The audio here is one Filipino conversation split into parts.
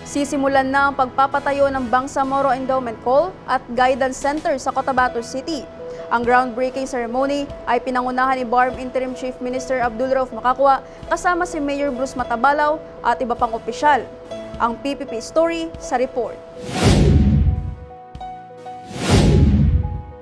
Sisimulan na ang pagpapatayo ng Bangsamoro Endowment Call at Guidance Center sa Cotabato City. Ang groundbreaking ceremony ay pinangunahan ni BARM Interim Chief Minister Abdul Rauf Makakwa kasama si Mayor Bruce Matabalaw at iba pang opisyal. Ang PPP Story sa report.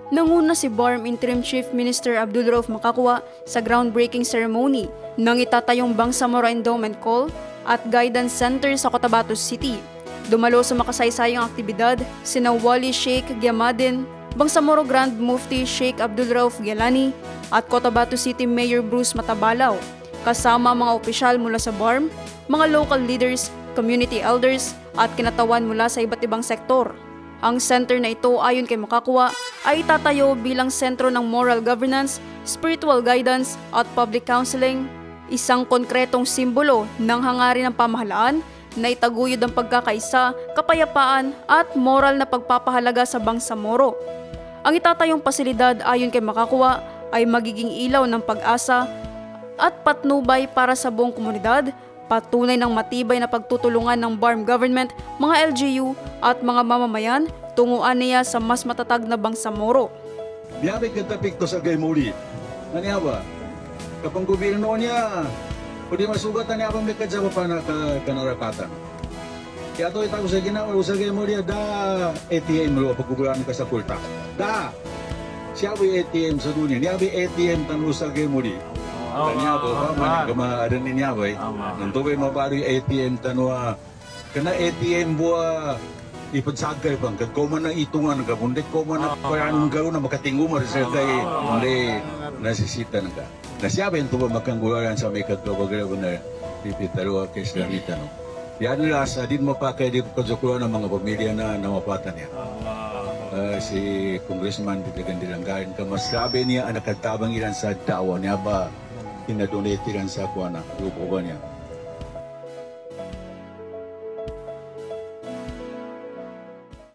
Nanguna si BARM Interim Chief Minister Abdul Rauf Makakwa sa groundbreaking ceremony ng itatayong Bangsamoro Endowment Call at Guidance Center sa Cotabato City. Dumalo sa makasaysayang aktibidad sina Wali Sheikh Giamadin, Bangsamoro Grand Mufti Sheikh Abdul Rauf Gialani at Cotabato City Mayor Bruce Matabalaw, kasama mga opisyal mula sa BARM, mga local leaders, community elders at kinatawan mula sa iba't ibang sektor. Ang center na ito ayon kay Makakwa ay itatayo bilang sentro ng moral governance, spiritual guidance at public counseling, isang konkretong simbolo ng hangarin ng pamahalaan na itaguyod ang pagkakaisa, kapayapaan at moral na pagpapahalaga sa Bangsamoro. Ang itatayong pasilidad ayon kay Makakwa ay magiging ilaw ng pag-asa at patnubay para sa buong komunidad, patunay ng matibay na pagtutulungan ng BARM government, mga LGU at mga mamamayan tunguan niya sa mas matatag na Bangsamoro. Biyabig katapik to sa Gaymuli. Naniya ba? Kapag gobyerno niya, pwede masugatan niya pang mikad sa papana kanarakatan. Kaya ito itago sa ginawa, sa Gaymuli, da ATM lo pagkukulaan ka sa kulta. Da! Siya ba ATM sa dunia? Niya ba ATM tanong sa Gaymuli? Kanya po, manigamaan niya ba? Nanto ba mabari ATM tanong kana ATM buwa ipadsagay bang kagkoman na itungan kabundik koman na paranong garo na makatingumar sa kay hindi nasisita na ka. Nasyabe ito ba magkanggularan sa may kagkabagaraw na pipitaro kay Islamita no. Yan nila sa din mapakay di kazukulan ng mga pamilya na namapatan niya. Si Congressman Ditagan Dilanggarin ka masabi niya ang nakatabang ilan sa tawa niya ba inadonate ilan sa kuwana grupo ba niya.